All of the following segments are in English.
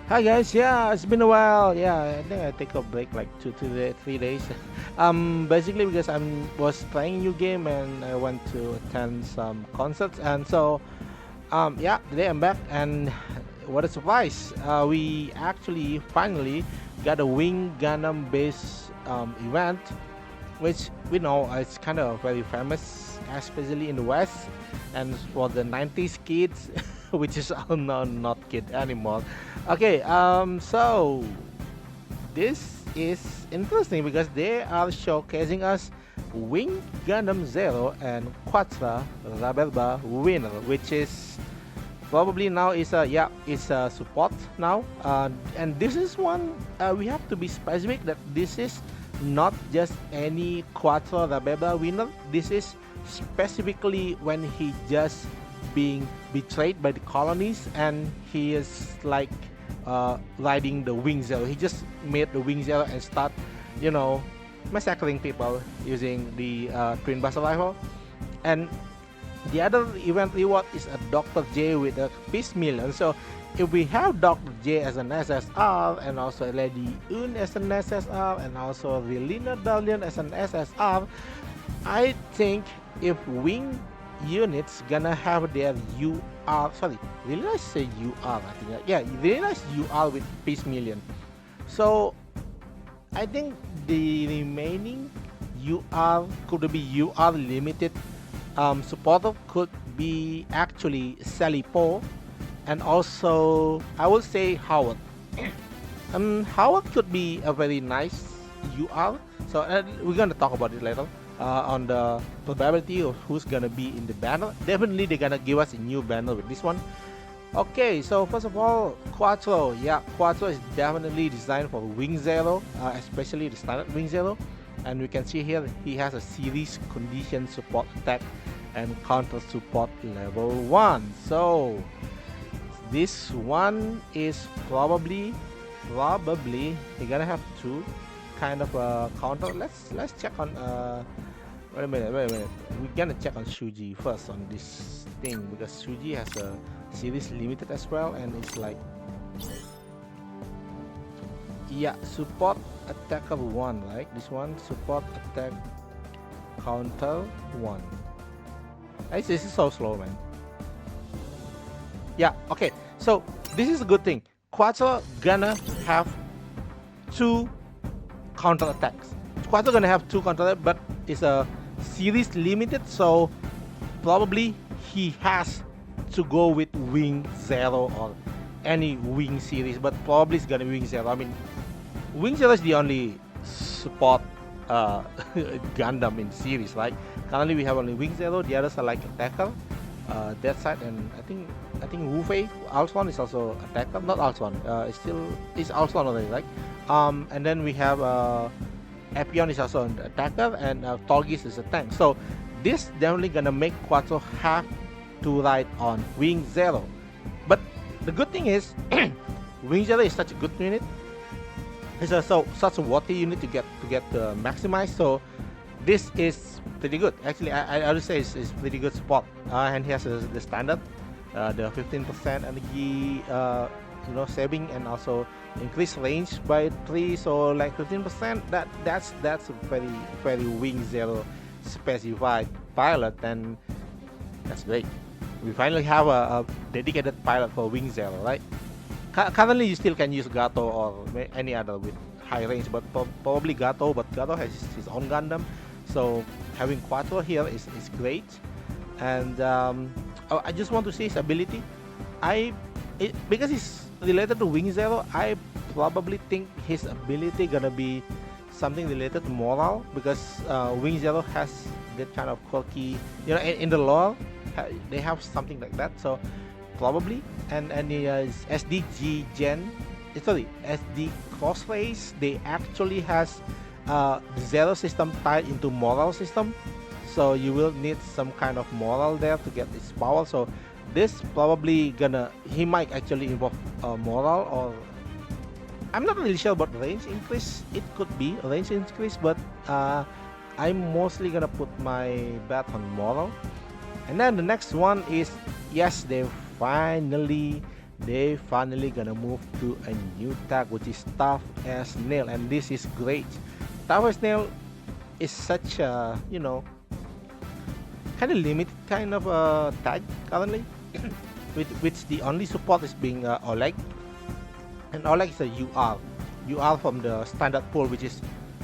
Hi guys, yeah, it's been a while. Yeah, I think I take a break like 3 days. Basically because was playing a new game and I went to attend some concerts, and so yeah, today I'm back, and what a surprise! We actually finally got a Wing Gundam based event, which we know is kind of very famous, especially in the West, and for the 90s kids, which is all now not kid anymore. Okay, so this is interesting because they are showcasing us Wing Gundam Zero and Quattro Rabelba winner, which is probably now is a yeah is a support now, and this is one we have to be specific that this is not just any Quattro Rabelba winner. This is specifically when he just being betrayed by the colonies, and he is like riding the Wing Zero. He just made the Wing Zero and start, you know, massacring people using the twin blast rifle. And the other event reward is a Dr. J with a Peace Million. So if we have Dr. J as an SSR, and also Lady Un as an SSR, and also Relina Dalian as an SSR, I think if wing units gonna have their UR, sorry, really nice say UR, I think, yeah, really nice UR with Peace Million. So I think the remaining UR could be UR limited supporter could be actually Sally Poe, and also I will say Howard. Howard could be a very nice UR. So we're gonna talk about it later on the probability of who's gonna be in the banner. Definitely they're gonna give us a new banner with this one. Okay, so first of all, Quattro. Yeah, Quattro is definitely designed for Wing Zero, especially the standard Wing Zero. And we can see here he has a series condition support attack and counter support level 1. So this one is probably you're gonna have two kind of counter. Let's check on wait a minute. We're gonna check on Shuji first on this thing, because Shuji has a series limited as well, and it's like, yeah, support attacker 1, right? This one support attack counter 1. This is so slow, man. Yeah, okay. So this is a good thing. Quattro gonna have two counter attacks. Quattro gonna have two counter attacks, but it's a series limited, so probably he has to go with Wing Zero or any Wing series, but probably it's gonna be Wing Zero. I mean, Wing Zero is the only support Gundam in series, right? Currently we have only Wing Zero. The others are like attacker, that side, and I think Wu Fei Ultron is also attacker. Not Ultron. It's Ultron already, right? And then we have Epion is also an attacker, and Torgis is a tank. So this definitely gonna make Quattro have to ride on Wing Zero. But the good thing is, Wing Zero is such a good unit. It's such a worthy unit to get maximized. So this is pretty good. Actually, I would say it's pretty good support. And he has the standard, the 15% energy, saving, and also increase range by 3. So like 15%. That's a very Wing Zero specified pilot, and that's great. We finally have a dedicated pilot for Wing Zero, right? Currently, you still can use Gato or any other with high range, but probably Gato. But Gato has his own Gundam, so having Quattro here is great. And I just want to see his ability. Because he's related to Wing Zero, I probably think his ability gonna be something related to moral, because Wing Zero has that kind of quirky, in the lore, they have something like that. So probably, and the SDG Gen, sorry, SD Crossrace, they actually has the Zero system tied into moral system, so you will need some kind of moral there to get its power. So this probably he might actually involve moral, or I'm not really sure about range increase. It could be a range increase, but I'm mostly gonna put my bet on moral. And then the next one is, yes, they finally they finally gonna move to a new tag, which is tough as nail, and this is great. Tough as nail is such a kind of limited kind of tag currently, with which the only support is being Oleg, and Oleg is a UR from the standard pool, which is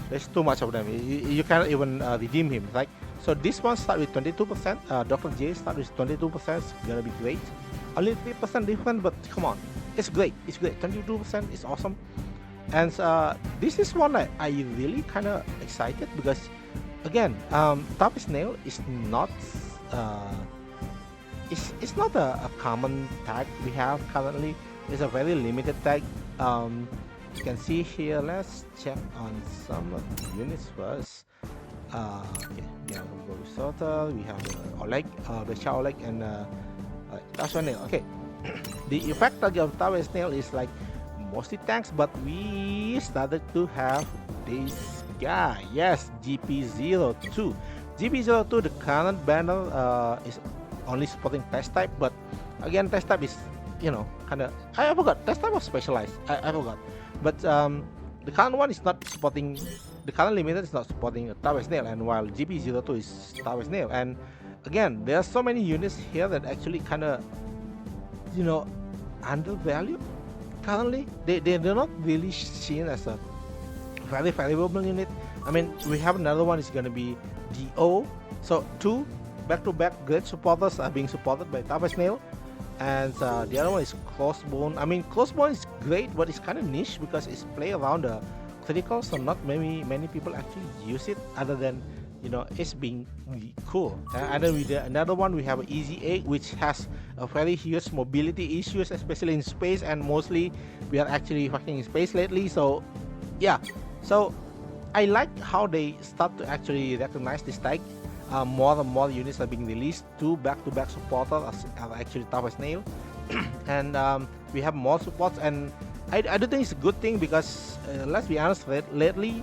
there's too much of them. You cannot even redeem him, right? So this one start with 22%. Dr. J start with 22%. It's gonna be great. Only 3% different, but come on, it's great. It's great. 22% is awesome. And this is one I really kind of excited because again, Top Snail is not uh, it's not a common tag we have currently. It's a very limited tag. You can see here. Let's check on some of the units first. Okay, we have Sorter, we have Oleg, the Shah Oleg, and Tasha Nail. Okay, the effect of Tower Snail is like mostly tanks, but we started to have this guy. Yes, GP02. GP02, the current banner is only supporting test type, but again, test type is kind of I forgot. Test type was specialized. I forgot, but the current one is not supporting. The current limited is not supporting Tower Snail, and while GP02 is Tower Snail, and again, there are so many units here that actually kind of undervalued currently. They're not really seen as a very valuable unit. I mean, we have another one is going to be DO. So two back-to-back great supporters are being supported by Tower Snail, and the other one is Crossbone. I mean, Crossbone is great, but it's kind of niche because it's play around the critical, so not many people actually use it other than it's being really cool. And then with another one we have Easy 8, which has a very huge mobility issues, especially in space, and mostly we are actually fucking in space lately. So yeah, so I like how they start to actually recognize this tag. More and more units are being released. Two back-to-back supporters are actually Tower Snail, and we have more supports, and I don't think it's a good thing because let's be honest, lately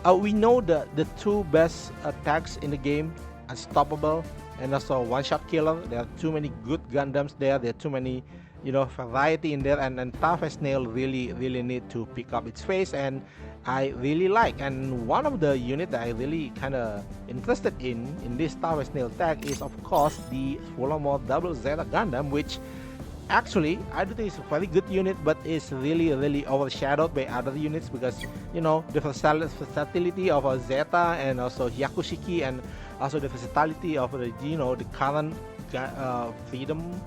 we know the two best tags in the game, Unstoppable and also One Shot Killer. There are too many good Gundams there. There are too many variety in there, and Tough as Nail really need to pick up its face, and I really like. And one of the unit that I really kind of interested in this Tough as Nail tag is of course the Full Armor Double Zeta Gundam, which actually I do think it's a very good unit, but it's really overshadowed by other units because the versatility of a Zeta and also Yakushiki, and also the versatility of the current Freedom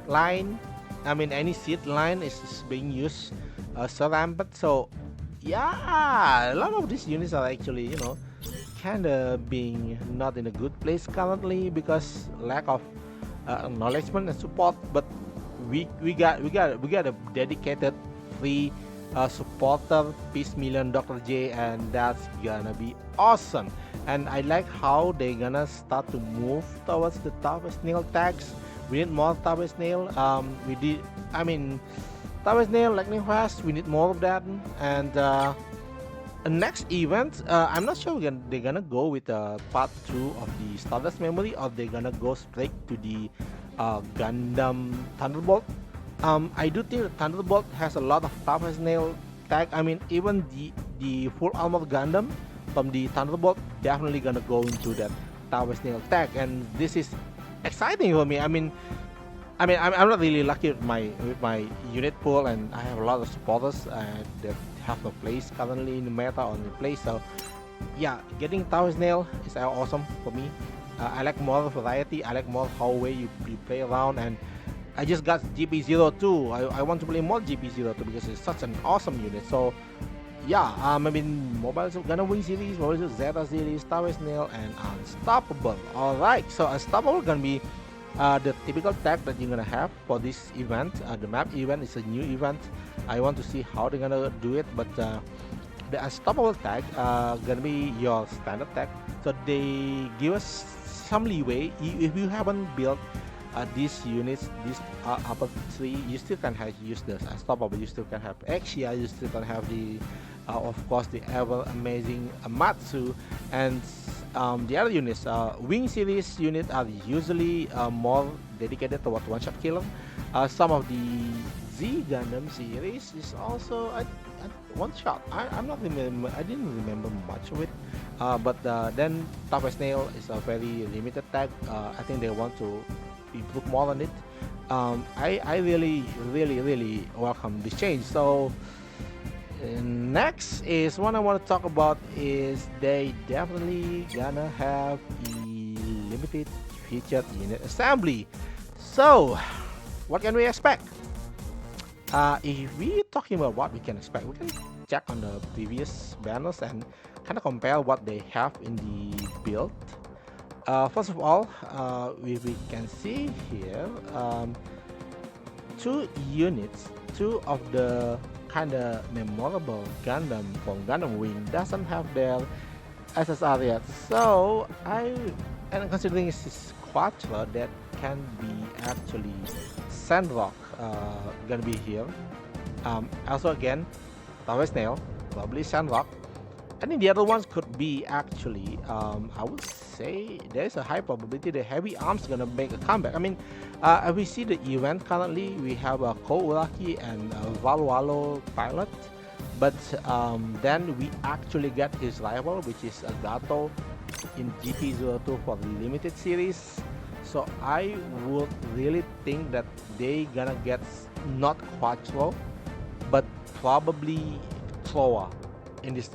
line. I mean, any seed line is being used so rampant. So yeah, a lot of these units are actually kind of being not in a good place currently because lack of acknowledgement and support. But we got a dedicated free supporter Peace Million Dr. J, and that's gonna be awesome. And I like how they gonna start to move towards the Tower Snail tags. We need more Tower Snail. I mean, Tower Snail, Lightning Fast, we need more of that. And next event, I'm not sure they're gonna go with part 2 of the Stardust Memory, or they're gonna go straight to the Gundam Thunderbolt. I do think that Thunderbolt has a lot of Tower Snail tag. I mean, even the full armor Gundam from the Thunderbolt definitely gonna go into that Tower Snail tag, and this is exciting for me. I'm not really lucky with my unit pool, and I have a lot of supporters that have no place currently in the meta on the place. So yeah, getting Tower Snail is awesome for me. I like more variety. I like more how way you play around, and I just got GP02. I want to play more GP02 because it's such an awesome unit. So yeah, I mean, Mobile Gundam Wing series, Mobile Zeta series, Tower Snail, and Unstoppable. Alright, so Unstoppable gonna be the typical tag that you're gonna have for this event. The map event is a new event. I want to see how they're gonna do it, but the Unstoppable tag gonna be your standard tag. So they give us some leeway. If you haven't built these units, these upper three, you still can use the Unstoppable. You still can have Exia. You still can have the of course the ever amazing Amatsu, and the other units. Wing series units are usually more dedicated towards one-shot killer. Some of the Z Gundam series is also a one shot. I'm not remember. I didn't remember much of it. But then Tower Snail is a very limited tag. I think they want to improve more on it. I really welcome this change. So next is one I want to talk about is they definitely gonna have a limited featured unit assembly. So what can we expect? If we're talking about what we can expect, we can check on the previous banners and kind of compare what they have in the build. First of all, we can see here two units, two of the kind of memorable Gundam from Gundam Wing doesn't have their SSR yet. So and considering this is Quattro, that can be actually Sandrock gonna be here. Also again, Tower Snail, probably Sandrock. I think the other ones could be actually, I would say there's a high probability the heavy arms gonna make a comeback. I mean, as we see the event currently, we have a Ko Uraki and Valwalo pilot, but then we actually get his rival, which is Agato in GP02 for the limited series. So I would really think that they gonna get not Quattro, but probably Troa in this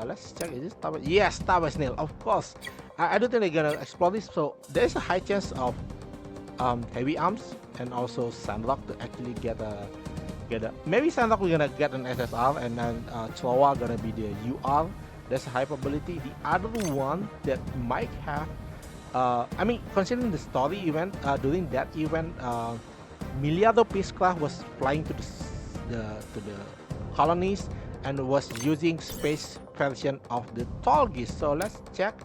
let's check, is this Tower? Yes, Tower Snail, of course. I don't think they're gonna explore this, so there's a high chance of heavy arms and also Sandrock to actually get a maybe Sandrock we're gonna get an SSR and then Troa gonna be the UR. There's a high probability. The other one that might have I mean, considering the story event, during that event, Miliado Peacecraft was flying to the colonies and was using space version of the Tolgis. So let's check.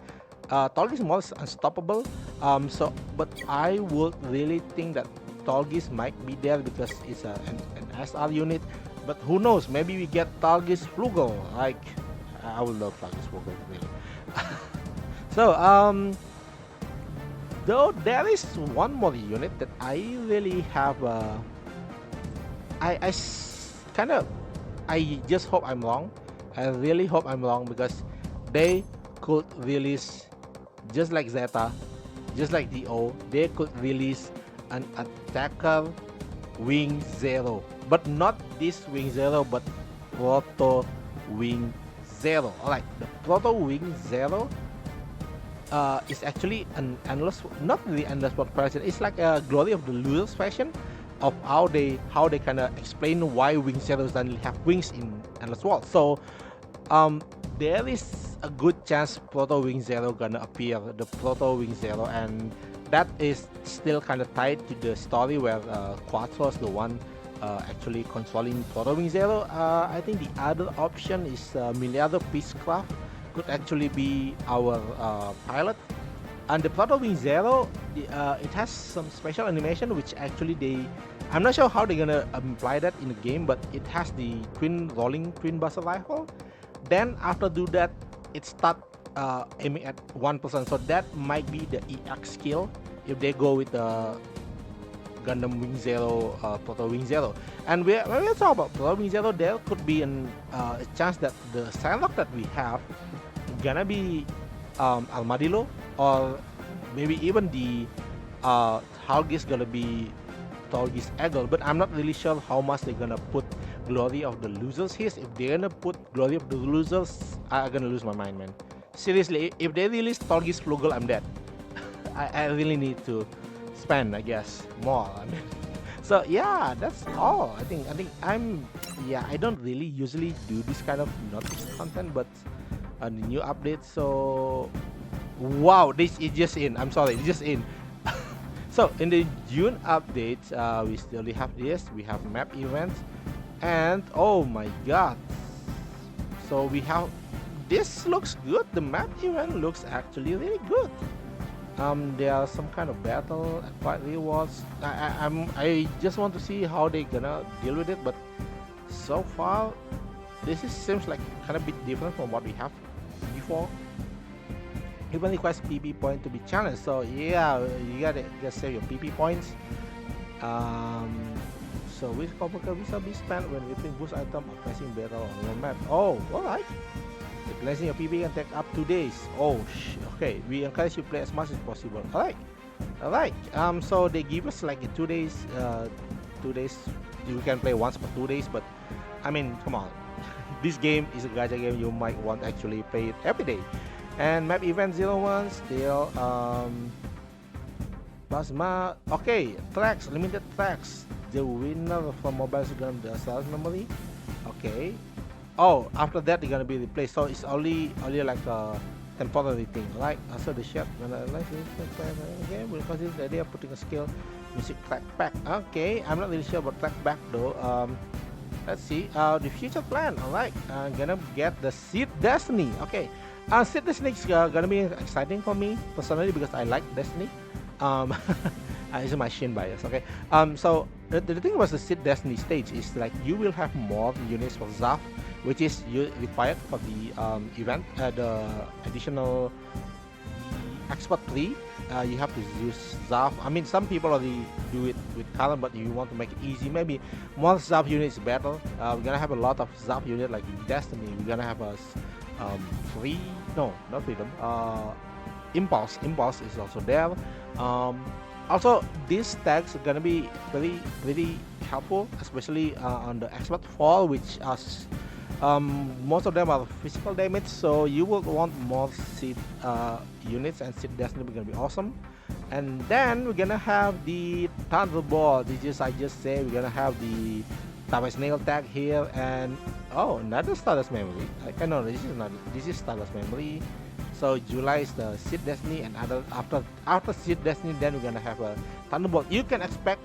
Tolgis more is unstoppable. But I would really think that Tolgis might be there because it's an SR unit. But who knows? Maybe we get Tolgis Flugel. Like, I would love Tolgis Flugel, really. So, though there is one more unit that I really have, kind of, I just hope I'm wrong. I really hope I'm wrong because they could release, just like Zeta, just like DO, they could release an attacker Wing Zero, but not this Wing Zero, but Proto Wing Zero. Alright, the Proto Wing Zero is actually an endless, not really endless world version. It's like a Glory of the Losers fashion of how they kind of explain why Wing Zeros suddenly have wings in Endless World. So there is a good chance Proto Wing Zero gonna appear, the Proto Wing Zero, and that is still kind of tied to the story where Quattro is the one actually controlling Proto Wing Zero. I think the other option is Miliado Peacecraft could actually be our pilot. And the Proto Wing Zero, it has some special animation which actually I'm not sure how they're gonna imply that in the game, but it has the rolling twin buzzer rifle. Then after do that, it start aiming at 1%. So that might be the EX skill if they go with the Gundam Wing Zero, Proto Wing Zero. And when we talk about Proto Wing Zero, there could be a chance that the Sandrock that we have gonna be Armadillo, or maybe even the Tolgis gonna be Tolgis Eagle, but I'm not really sure how much they're gonna put Glory of the Losers here. If they're gonna put Glory of the Losers, I'm gonna lose my mind, man. Seriously, if they release Tolgis Flugel, I'm dead. I really need to spend, I guess, more. I mean, so yeah, that's all. I think I don't really usually do this kind of notice content, but a new update. So wow, this is just in. I'm sorry, it's just in. So in the June update, we still have this. We have map events, and oh my god! So we have this looks good. The map event looks actually really good. There are some kind of battle and fight rewards. I just want to see how they gonna deal with it. But so far, seems like kind of bit different from what we have before. Even requires PP point to be challenged. So yeah, you gotta just save your PP points. So which copper currency be spent when whipping boost item or placing battle on your map? Oh, alright. Replacing your PB can take up 2 days. Oh, okay. We encourage you to play as much as possible. Alright. So they give us like 2 days. 2 days. You can play once for 2 days, but I mean, come on. This game is a gacha game. You might want to actually play it every day. And map event 01 still. Plasma. Okay, tracks. Limited tracks. The winner from mobile is gonna be the sales memory. Okay. Oh, after that they're gonna be replaced. So it's only like a temporary thing, right? Also the shot when I like this okay, we'll consider the idea of putting a skill music track back. Okay, I'm not really sure about track back though. Let's see. The future plan. Alright. I'm gonna get the Seed Destiny. Okay. Seed Destiny is gonna be exciting for me personally because I like Destiny. Um, it's my Shin bias. Okay. So the thing was the Seed Destiny stage is like you will have more units for Zaf, which is required for the event. The additional expert 3. You have to use Zaf. I mean, some people already do it with Talon, but you want to make it easy. Maybe more Zaf units better. We're gonna have a lot of Zaf units like in Destiny. We're gonna have a free. No, not freedom. Impulse. Impulse is also there. Also, these tags are gonna be very helpful, especially on the expert fall, which is most of them are physical damage, so you will want more seed units, and seed destiny is gonna be awesome. And then we're gonna have the thunderbolt. I just say we're gonna have the Tama snail tag here, and oh, another status memory. No, this is status memory. So July is the Seed Destiny, and after Seed Destiny, then we're gonna have a Thunderbolt. You can expect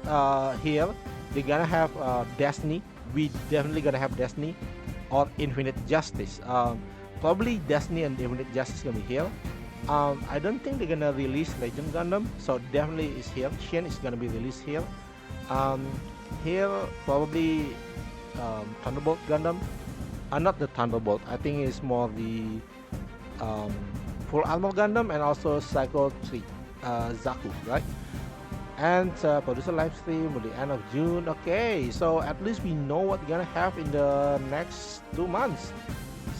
here they're gonna have Destiny. We definitely gonna have Destiny or Infinite Justice. Probably Destiny and Infinite Justice gonna be here. I don't think they're gonna release Legend Gundam, so definitely is here. Shin is gonna be released here. Here probably Thunderbolt Gundam. Not the Thunderbolt. I think it's more the Full Armor Gundam and also Psycho 3 Zaku, right? And producer live stream at the end of June. Okay, so at least we know what we're gonna have in the next 2 months.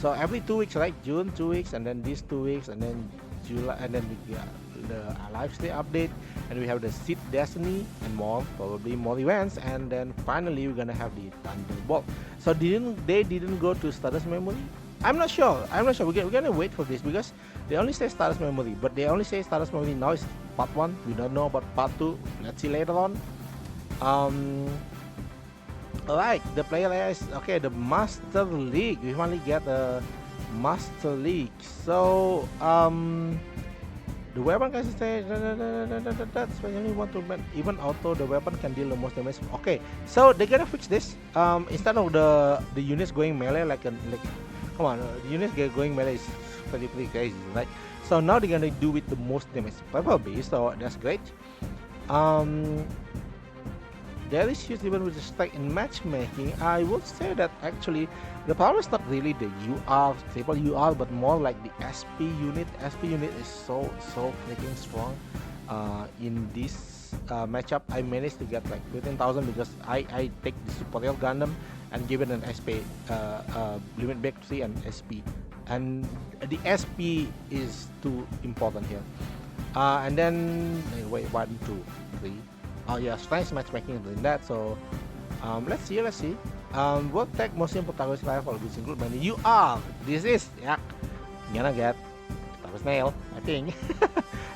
So every 2 weeks, right? June 2 weeks, and then these 2 weeks, and then July, and then we get the live stream update, and we have the Seed Destiny and more, probably more events, and then finally we're gonna have the Thunderbolt. So they didn't go to status memory? I'm not sure. We're gonna wait for this because they only say status memory, but they only say status memory now is part 1. We don't know about part 2. Let's see later on. Alright, the player is okay. The Master League. We finally get a Master League. So the weapon can say that's when you want to even auto the weapon can deal the most damage. Okay, so they're gonna fix this. Instead of the units going melee like come on, the units going melee is pretty crazy, right? So now they're gonna do with the most damage probably, so that's great. There is huge even with respect in matchmaking. I would say that actually the problem is not really the triple UR, but more like the SP unit. SP unit is so freaking strong. In this matchup, I managed to get like 15,000 because I take the Superior Gundam and give it an SP limit break 3 and SP, and the SP is too important here. And then wait, 1 2 3. Oh yeah, strength matchmaking doing that. So let's see. What tech most important protagonist rival which include many UR. This is gonna get snail, I think.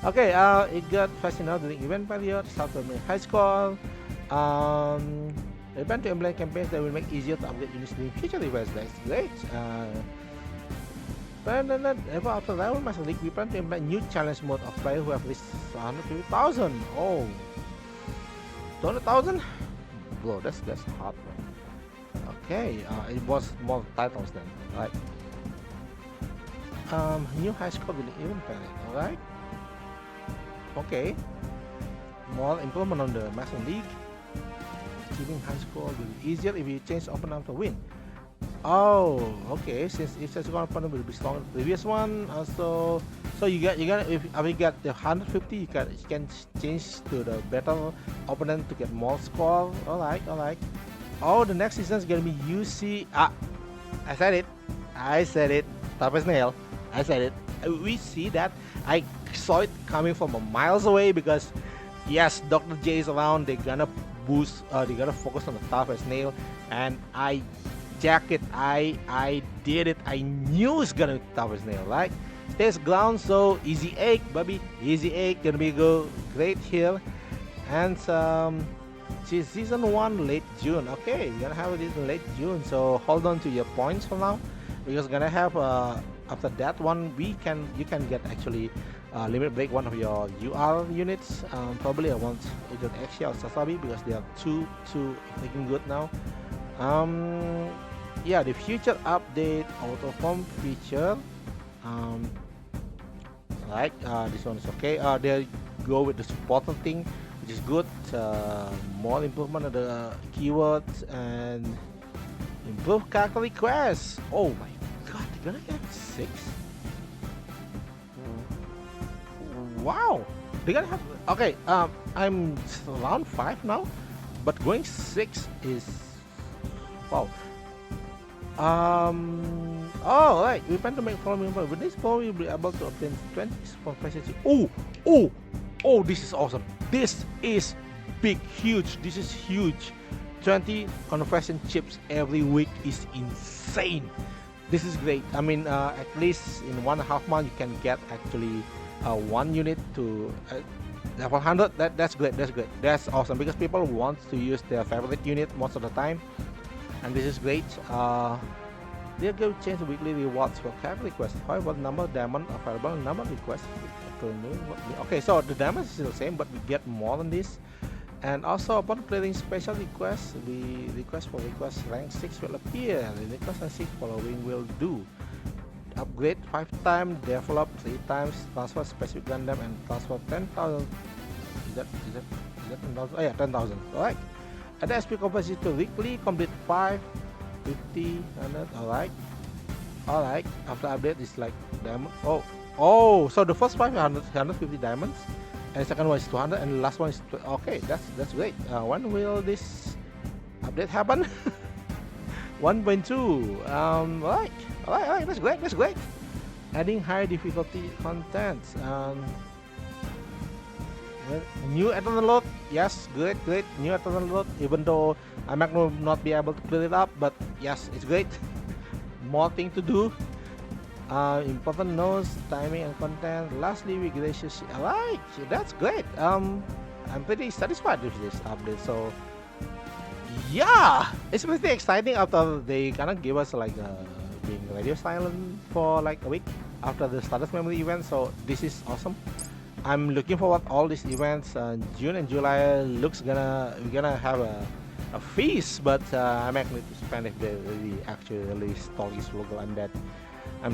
Okay, it got fascinating during event period. Start to make high score. Event to emblem campaigns that will make easier to upgrade units during future events. That's great. Ever after Rival Master League, we plan to implement new challenge mode of players who have reached 150,000. Oh, 200,000? Bro, that's hard, man. Okay, it was more titles then, right? New high score will even panic, alright? Okay. More improvement on the Master League. Achieving high score will be easier if you change opponent to win. Oh, okay. Since each subsequent opponent will be stronger than the previous one, also, so you get if we get the 150, you can change to the better opponent to get more score. Alright. Oh, the next season is gonna be UC. Ah, I said it. I said it. Tough as nail. I said it. We see that. I saw it coming from a miles away because yes, Dr. J is around. They're gonna boost. They're gonna focus on the tough as nail, and I jack it. I did it. I knew it's gonna be tough as nail, right? Stays ground, so easy egg, baby. Easy egg gonna be go great here, and season one late June. Okay, we're gonna have it in late June. So hold on to your points for now, because gonna have after that one you can get actually limit break one of your UR units. Probably I want either Exia or Sasabi because they are two looking good now. Um, yeah, the future update auto form feature. Um, right, this one is okay. They go with the supporter thing, which is good. More improvement of the keywords and improve character requests. Oh my god, they're gonna get 6? Wow, they're gonna have. Okay, I'm around 5 now, but going 6 is. Wow. Oh, right. We plan to make following point. With this power, we'll be able to obtain 20 proficiency. Oh, oh, oh, this is awesome. This is big, huge. This is huge. 20 confession chips every week is insane. This is great. I mean, at least in 1.5 months, you can get actually one unit to level 100. That's great. That's great. That's awesome because people want to use their favorite unit most of the time. And this is great. They're going to change the weekly rewards for character requests. However, the number of diamond available, number of requests. Okay, so the diamond is still the same, but we get more than this. And also, upon clearing special requests, the request for request rank 6 will appear. The request rank 6 following will do: upgrade 5 times, develop 3 times, transfer specific Gundam, and transfer 10,000. Is that 10,000? Oh yeah, 10,000. Alright. Add SP capacity to weekly, complete 5, 50, 100. Alright. After update, it's like diamond. Oh, so the first 5 are 150 diamonds, and the second one is 200, and the last one is okay. That's great. When will this update happen? 1.2. Alright. That's great. Adding high difficulty content. New eternal load, yes, great. New eternal load, even though I might not be able to clear it up, but yes, it's great. More thing to do. Important notes, timing and content. Lastly, we gracious. Alright, that's great. I'm pretty satisfied with this update. So yeah, it's pretty exciting after they kind of give us like being radio silent for like a week after the status memory event. So this is awesome. I'm looking forward all these events. June and July we're gonna have a feast, but I'm actually to spend if they really actually release stories logo. I'm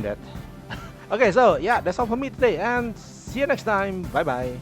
dead. Okay, so yeah, that's all for me today, and see you next time. Bye bye.